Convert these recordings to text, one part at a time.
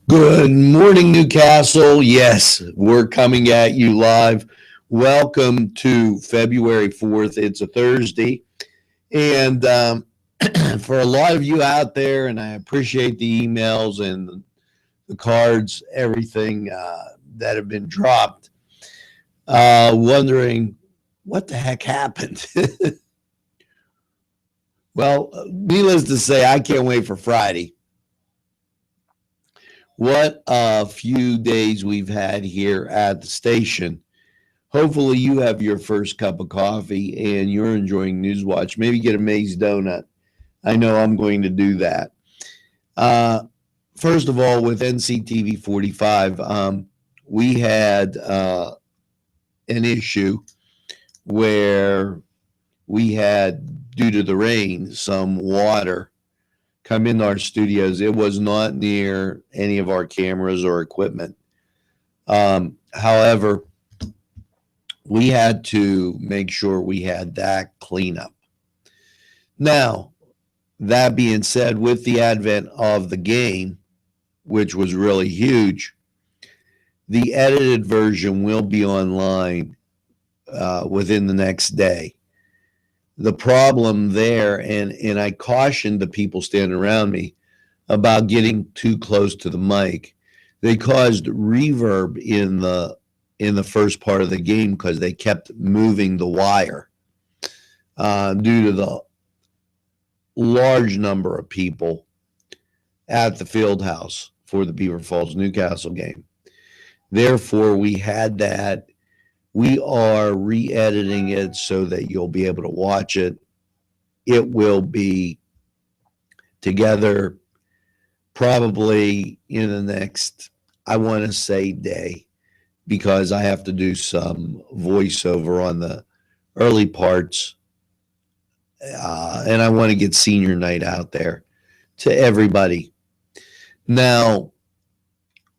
Good morning, Newcastle. Yes, we're coming at you live. Welcome to February 4th. It's a Thursday. And for a lot of you out there, and I appreciate the emails and the cards, everything that have been dropped, wondering what the heck happened. Well, needless to say, I can't wait for Friday. What a few days we've had here at the station. Hopefully, you have your first cup of coffee and you're enjoying NewsWatch. Maybe get a Maze donut. I know I'm going to do that. Uh, First of all, with NCTV 45, we had an issue where we had, due to the rain, some water come into our studios. It was not near any of our cameras or equipment. However, we had to make sure we had that cleanup. Now, that being said, with the advent of the game, which was really huge, the edited version will be online within the next day. The problem there, and I cautioned the people standing around me about getting too close to the mic. They caused reverb in the first part of the game because they kept moving the wire due to the large number of people at the field house for the Beaver Falls Newcastle game. Therefore, we had that. We are re-editing it so that you'll be able to watch it. It will be together probably in the next, I want to say, day, because I have to do some voiceover on the early parts. And I want to get senior night out there to everybody. Now,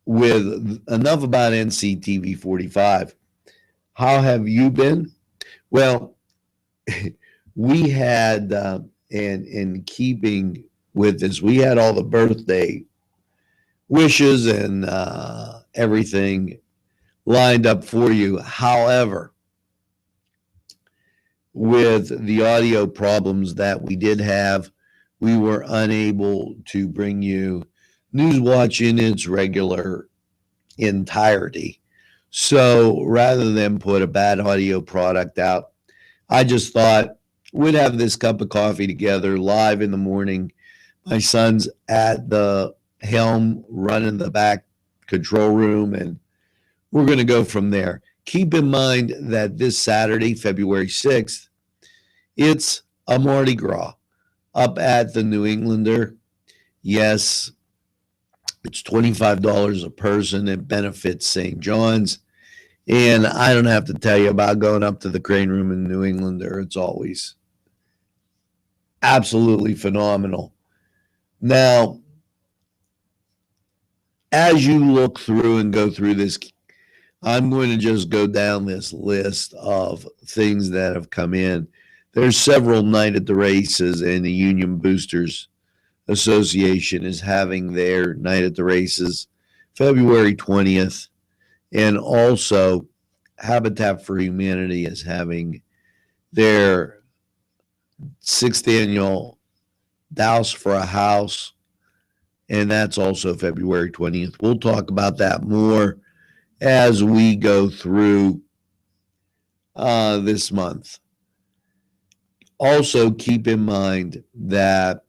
with enough about NCTV 45, how have you been? Well, we had, and in keeping with this, we had all the birthday wishes and everything lined up for you. However, with the audio problems that we did have, we were unable to bring you NewsWatch in its regular entirety. So rather than put a bad audio product out, I just thought we'd have this cup of coffee together live in the morning. My son's at the helm running the back control room, and we're going to go from there. Keep in mind that this Saturday, February 6th, it's a Mardi Gras up at the New Englander. Yes, it's $25 a person. It benefits St. John's. And I don't have to tell you about going up to the crane room in New Englander. It's always absolutely phenomenal. Now, as you look through and go through this, I'm going to just go down this list of things that have come in. There's several Night at the Races, and the Union Boosters Association is having their Night at the Races February 20th. And also, Habitat for Humanity is having their 6th annual Douse for a House, and that's also February 20th. We'll talk about that more as we go through this month. Also, keep in mind that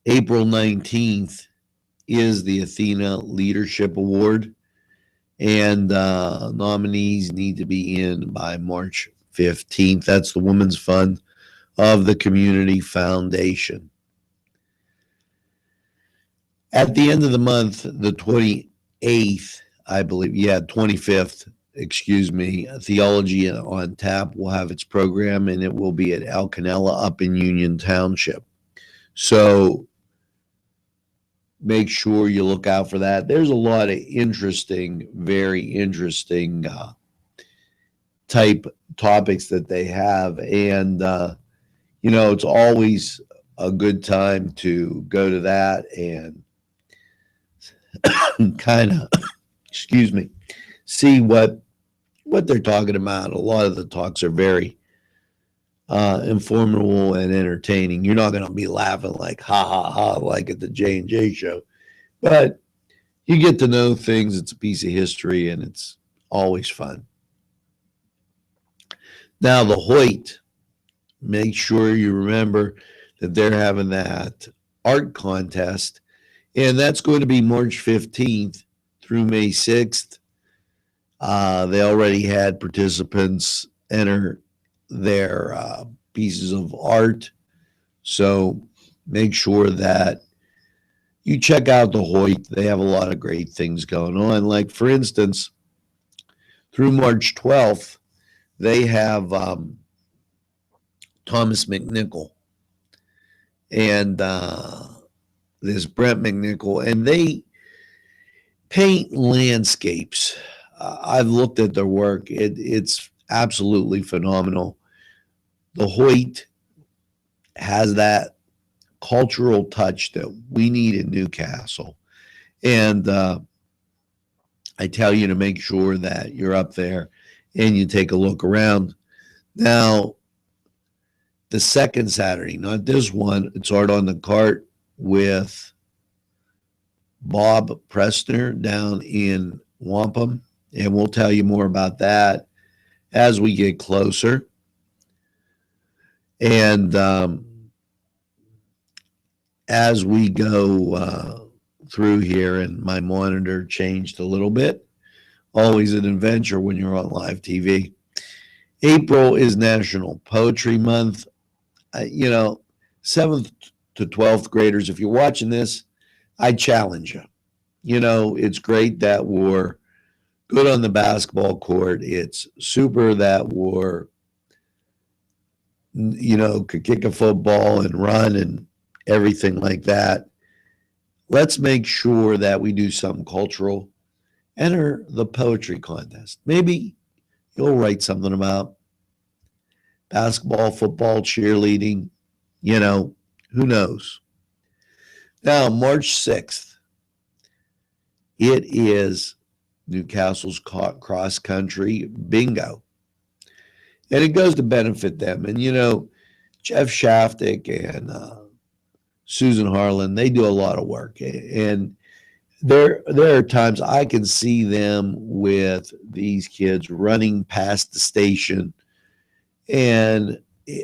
April 19th is the Athena Leadership Award, and nominees need to be in by March 15th. That's the Women's Fund of the Community Foundation. At the end of the month, the 28th, I believe, 25th, excuse me, Theology on Tap will have its program, and it will be at El Canela up in Union Township. So make sure you look out for that. There's a lot of interesting, very interesting type topics that they have. And, it's always a good time to go to that and kind of, excuse me, see what they're talking about. A lot of the talks are very informative and entertaining. You're not going to be laughing like ha ha ha like at the J&J show, but you get to know things. It's a piece of history, and it's always fun. Now, the Hoyt, make sure you remember that they're having that art contest, and that's going to be March 15th through May 6th. They already had participants enter their pieces of art, so make sure that you check out the Hoyt. They have a lot of great things going on. Like, for instance, through March 12th, they have Thomas McNichol and this Brent McNichol, and they paint landscapes. I've looked at their work. It's absolutely phenomenal. The Hoyt has that cultural touch that we need in Newcastle. And I tell you to make sure that you're up there and you take a look around. Now, the second Saturday, not this one, it's Art on the Cart with Bob Prestner down in Wampum. And we'll tell you more about that as we get closer. And as we go through here, and my monitor changed a little bit, always an adventure when you're on live TV. April is National Poetry Month. 7th to 12th graders, if you're watching this, I challenge you. It's great that we're good on the basketball court. It's super that we're, could kick a football and run and everything like that. Let's make sure that we do something cultural. Enter the poetry contest. Maybe you'll write something about basketball, football, cheerleading, who knows. Now, March 6th, it is Newcastle's cross country bingo. And it goes to benefit them. And, Jeff Shaftick and Susan Harlan, they do a lot of work. And there are times I can see them with these kids running past the station, and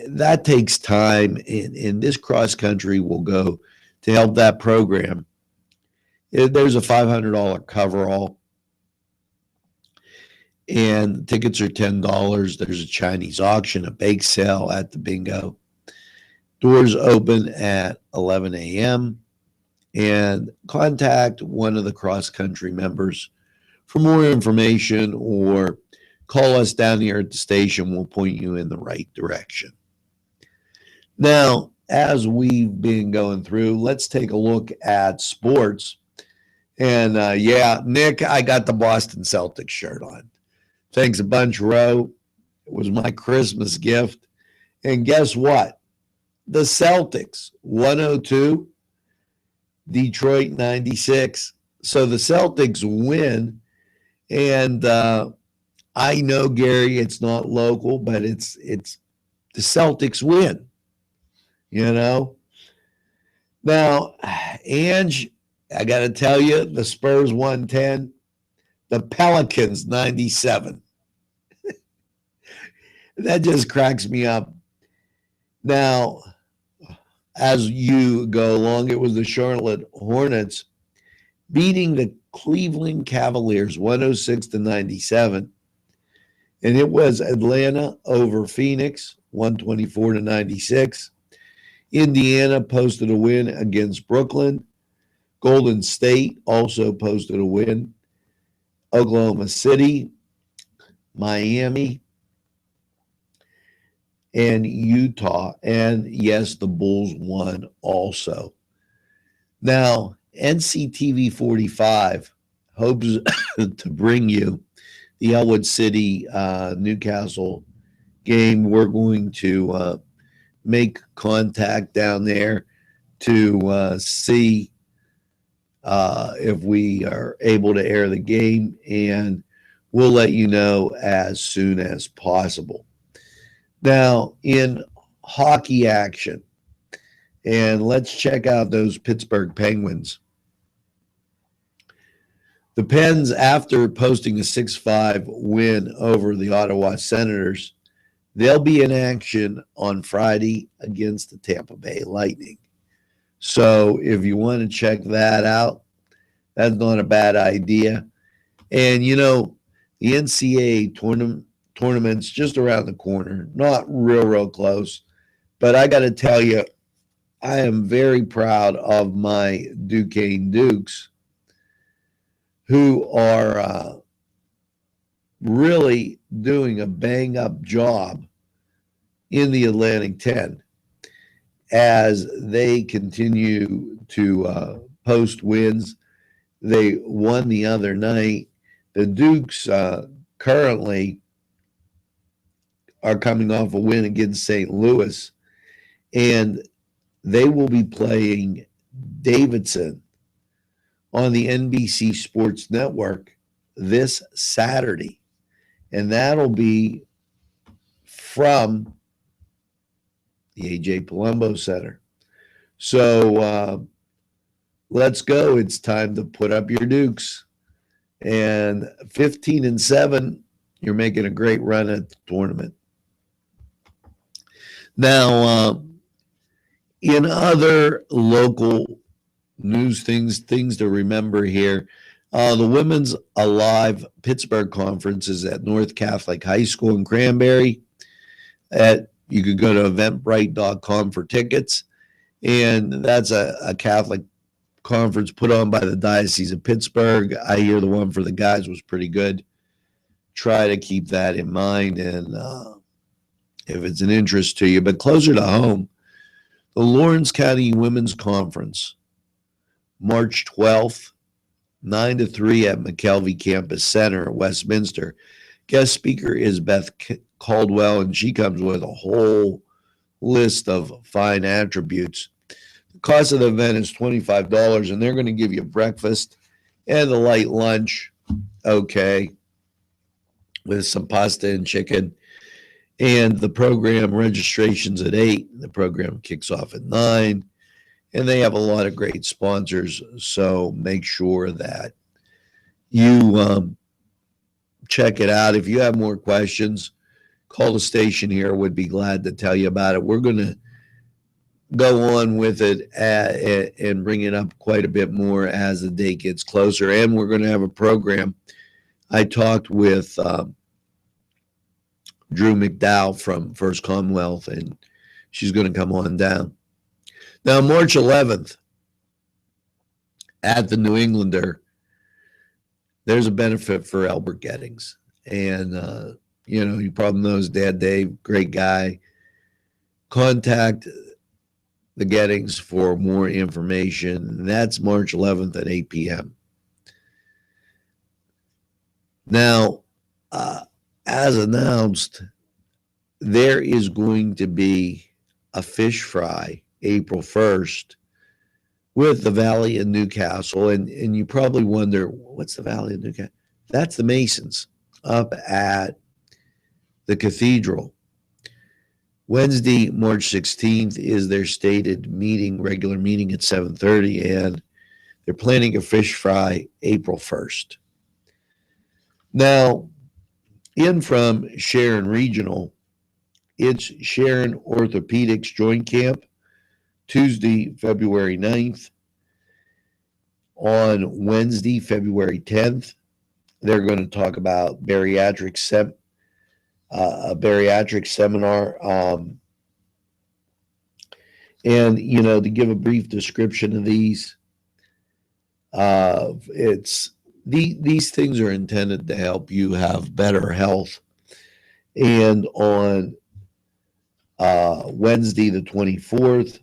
that takes time. And this cross country will go to help that program. There's a $500 coverall, and tickets are $10. There's a Chinese auction, a bake sale at the bingo. Doors open at 11 a.m. And contact one of the cross-country members for more information, or call us down here at the station. We'll point you in the right direction. Now, as we've been going through, let's take a look at sports. And Nick, I got the Boston Celtics shirt on. Thanks a bunch, Ro. It was my Christmas gift. And guess what? The Celtics, 102, Detroit 96. So the Celtics win. And I know, Gary, it's not local, but it's the Celtics win. Now, Ange, I got to tell you, the Spurs 110, the Pelicans 97. That just cracks me up. Now, as you go along, it was the Charlotte Hornets beating the Cleveland Cavaliers 106-97. And it was Atlanta over Phoenix 124-96. Indiana posted a win against Brooklyn. Golden State also posted a win. Oklahoma City, Miami, and Utah. And yes, the Bulls won also. Now, NCTV45 hopes to bring you the Elwood City Newcastle game. We're going to make contact down there to see if we are able to air the game, and we'll let you know as soon as possible. Now, in hockey action, and let's check out those Pittsburgh Penguins. The Pens, after posting a 6-5 win over the Ottawa Senators, they'll be in action on Friday against the Tampa Bay Lightning. So if you want to check that out, that's not a bad idea. And, you know, the NCAA tournament's just around the corner, not real close. But I got to tell you, I am very proud of my Duquesne Dukes, who are really doing a bang-up job in the Atlantic 10 as they continue to post wins. They won the other night. The Dukes currently are coming off a win against St. Louis, and they will be playing Davidson on the NBC Sports Network this Saturday. And that'll be from the A.J. Palumbo Center. So let's go. It's time to put up your Dukes. And 15-7, you're making a great run at the tournament. Now, in other local news, things to remember here, the Women's Alive Pittsburgh Conference is at North Catholic High School in Cranberry. You could go to eventbrite.com for tickets. And that's a Catholic conference put on by the Diocese of Pittsburgh. I hear the one for the guys was pretty good. Try to keep that in mind, and if it's an interest to you. But closer to home, the Lawrence County Women's Conference, March 12th, 9 to 3 at McKelvey Campus Center at Westminster. Guest speaker is Beth Caldwell, and she comes with a whole list of fine attributes. The cost of the event is $25, and they're going to give you breakfast and a light lunch, okay, with some pasta and chicken. And the program registration's at 8. The program kicks off at 9. And they have a lot of great sponsors, so make sure that you check it out. If you have more questions, call the station here. Would be glad to tell you about it. We're going to go on with it and bring it up quite a bit more as the date gets closer. And we're going to have a program. I talked with Drew McDowell from First Commonwealth, and she's going to come on down. Now, March 11th, at the New Englander, there's a benefit for Albert Gettings. And, you probably know his dad, Dave, great guy. Contact the Gettings for more information. And that's March 11th at 8 p.m. Now, as announced, there is going to be a fish fry April 1st with the Valley of Newcastle. And you probably wonder, what's the Valley of Newcastle? That's the Masons up at the cathedral. Wednesday, March 16th is their stated regular meeting at 7:30, and they're planning a fish fry April 1st. Now, in from Sharon Regional, it's Sharon Orthopedics Joint Camp, Tuesday, February 9th. On Wednesday, February 10th, they're going to talk about a bariatric seminar. And, to give a brief description of these, these things are intended to help you have better health. And on Wednesday, the 24th,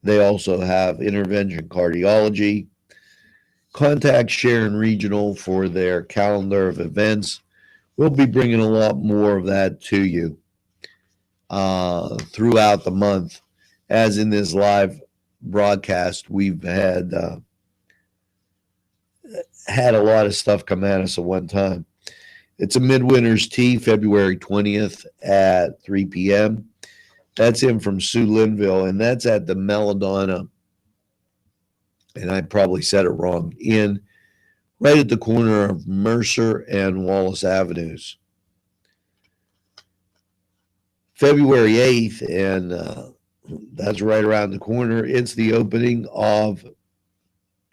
they also have intervention cardiology. Contact Sharon Regional for their calendar of events. We'll be bringing a lot more of that to you throughout the month. As in this live broadcast, we've had had a lot of stuff come at us at one time. It's a midwinter's tea, February 20th at 3 p.m. That's in from Sue Linville, and that's at the Melodonna, and I probably said it wrong, in right at the corner of Mercer and Wallace Avenues. February 8th, and that's right around the corner. It's the opening of,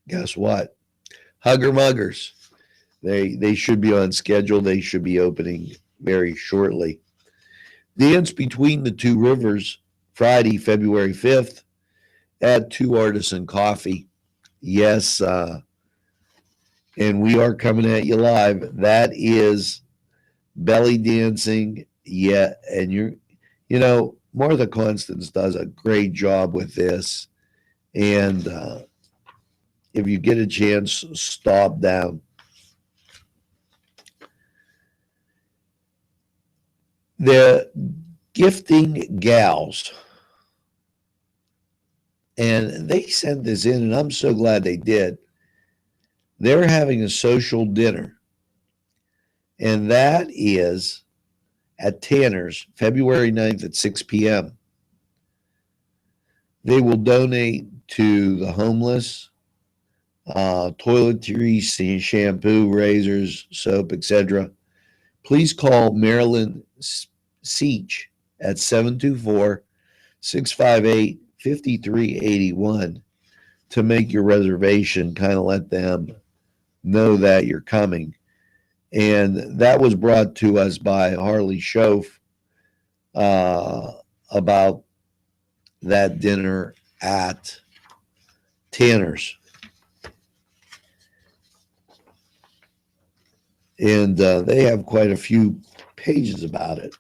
guess what? Hugger Muggers. They should be on schedule. They should be opening very shortly. Dance Between the Two Rivers, Friday, February 5th, at Two Artisan Coffee. Yes, and we are coming at you live. That is belly dancing. Yeah, and Martha Constance does a great job with this. And if you get a chance, stop down. The Gifting Gals, and they sent this in, and I'm so glad they did. They're having a social dinner, and that is at Tanner's, February 9th at 6 p.m. They will donate to the homeless, toiletries, shampoo, razors, soap, etc. Please call Marilyn Seach at 724-658-5381 to make your reservation, kind of let them know that you're coming. And that was brought to us by Harley Schoaf about that dinner at Tanner's. And they have quite a few pages about it.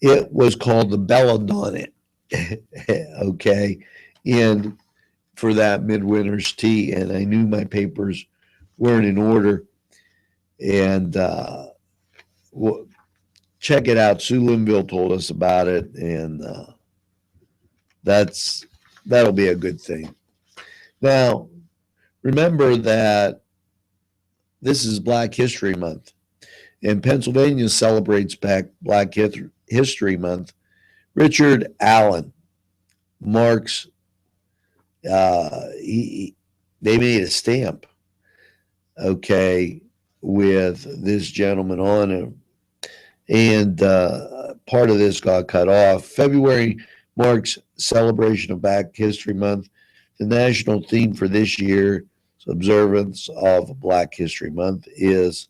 It was called the Belladonna, okay, and for that midwinter's tea. And I knew my papers weren't in order. And check it out. Sue Linville told us about it, and that'll be a good thing. Now, remember that this is Black History Month, and Pennsylvania celebrates Black History Month. Richard Allen marks. They made a stamp, okay, with this gentleman on it, and part of this got cut off. February marks celebration of Black History Month. The national theme for this year's observance of Black History Month is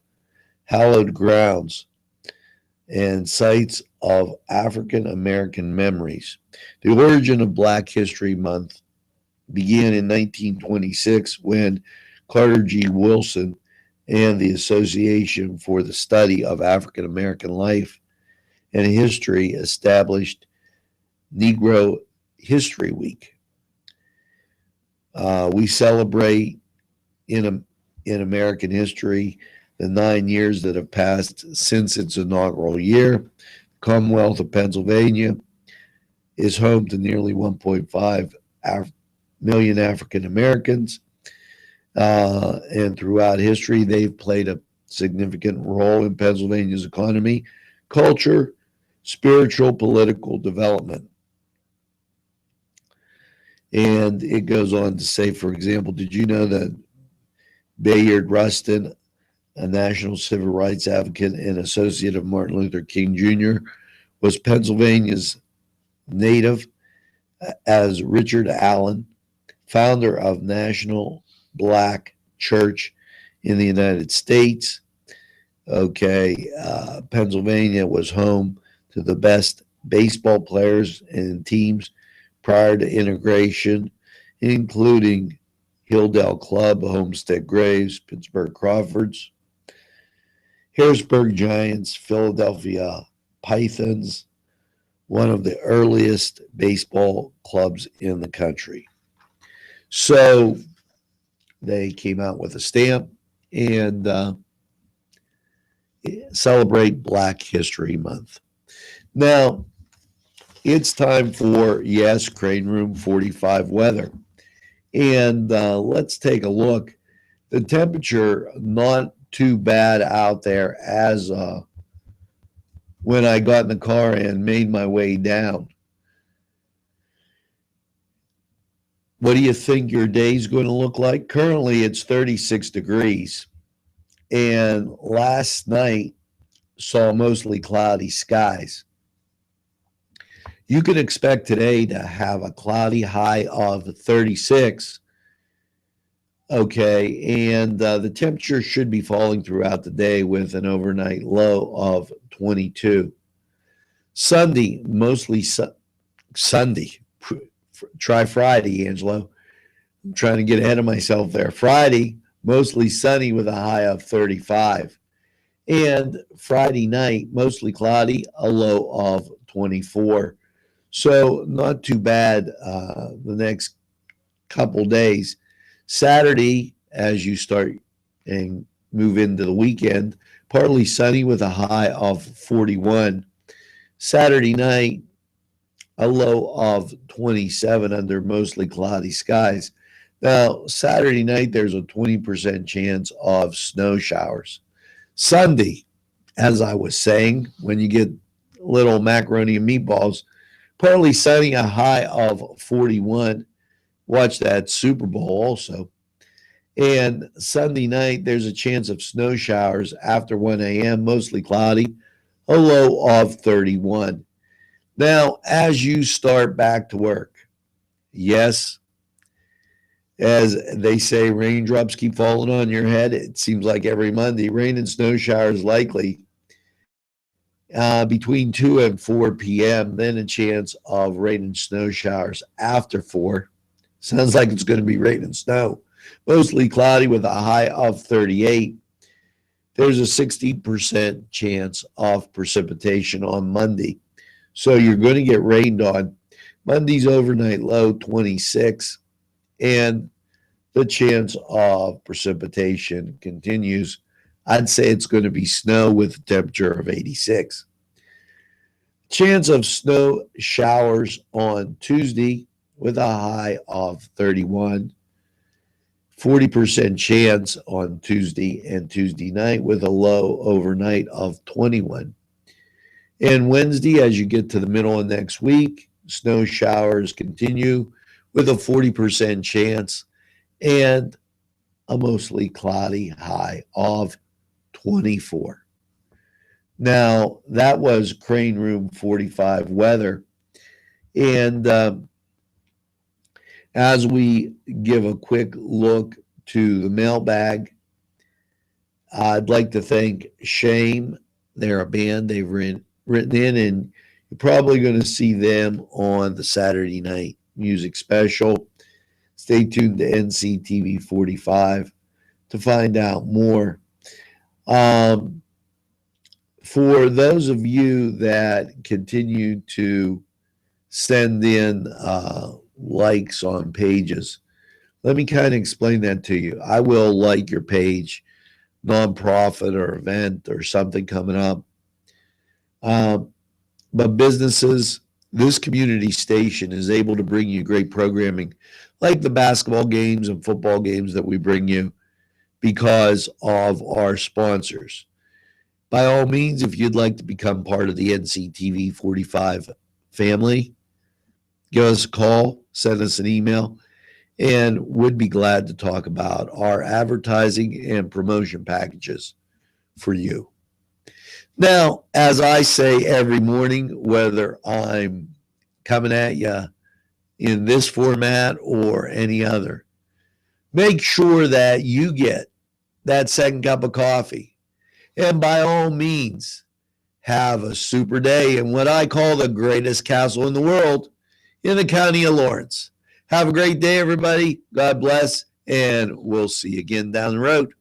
hallowed grounds and sites of African American memories. The origin of Black History Month began in 1926 when Carter G. Wilson and the Association for the Study of African American Life and History established Negro History Week. We celebrate in American history the 9 years that have passed since its inaugural year. The Commonwealth of Pennsylvania is home to nearly 1.5 million African Americans. And throughout history, they've played a significant role in Pennsylvania's economy, culture, spiritual, political development. And it goes on to say, for example, did you know that Bayard Rustin, a national civil rights advocate and associate of Martin Luther King Jr., was Pennsylvania's native, as Richard Allen, founder of National Black Church in the United States. Okay, Pennsylvania was home to the best baseball players and teams prior to integration, including Hilldale Club, Homestead Graves, Pittsburgh Crawfords, Harrisburg Giants, Philadelphia Pythons, one of the earliest baseball clubs in the country. So they came out with a stamp and celebrate Black History Month. Now, it's time for, yes, Crane Room 45 weather. And let's take a look. the temperature not too bad out there as when I got in the car and made my way down. What do you think your day's going to look like? Currently, it's 36 degrees. And last night saw mostly cloudy skies. You could expect today to have a cloudy high of 36. Okay, and the temperature should be falling throughout the day with an overnight low of 22. Sunday, mostly Sunday. Try Friday, Angelo. I'm trying to get ahead of myself there. Friday, mostly sunny with a high of 35. And Friday night, mostly cloudy, a low of 24. So not too bad the next couple days. Saturday, as you start and move into the weekend, partly sunny with a high of 41. Saturday night, a low of 27 under mostly cloudy skies. Now, Saturday night, there's a 20% chance of snow showers. Sunday, as I was saying, when you get little macaroni and meatballs, partly sunny, a high of 41. Watch that Super Bowl also. And Sunday night, there's a chance of snow showers after 1 a.m., mostly cloudy, a low of 31. Now, as you start back to work, yes, as they say, raindrops keep falling on your head. It seems like every Monday, rain and snow showers likely between 2 and 4 p.m., then a chance of rain and snow showers after 4. Sounds like it's going to be rain and snow. Mostly cloudy with a high of 38. There's a 60% chance of precipitation on Monday. So you're going to get rained on. Monday's overnight low 26, and the chance of precipitation continues. I'd say it's going to be snow with a temperature of 86. Chance of snow showers on Tuesday with a high of 31. 40% chance on Tuesday and Tuesday night with a low overnight of 21. And Wednesday, as you get to the middle of next week, snow showers continue with a 40% chance and a mostly cloudy high of 24. Now, that was Crane Room 45 weather. And as we give a quick look to the mailbag, I'd like to thank Shame. They're a band. They've written in, and you're probably going to see them on the Saturday night music special. Stay tuned to NCTV45 to find out more. For those of you that continue to send in likes on pages, let me kind of explain that to you. I will like your page, nonprofit or event or something coming up. But businesses, this community station is able to bring you great programming like the basketball games and football games that we bring you because of our sponsors. By all means, if you'd like to become part of the NCTV 45 family, give us a call, send us an email, and we'd be glad to talk about our advertising and promotion packages for you. Now, as I say every morning, whether I'm coming at you in this format or any other, make sure that you get that second cup of coffee. And by all means, have a super day in what I call the greatest castle in the world in the county of Lawrence. Have a great day, everybody. God bless, and we'll see you again down the road.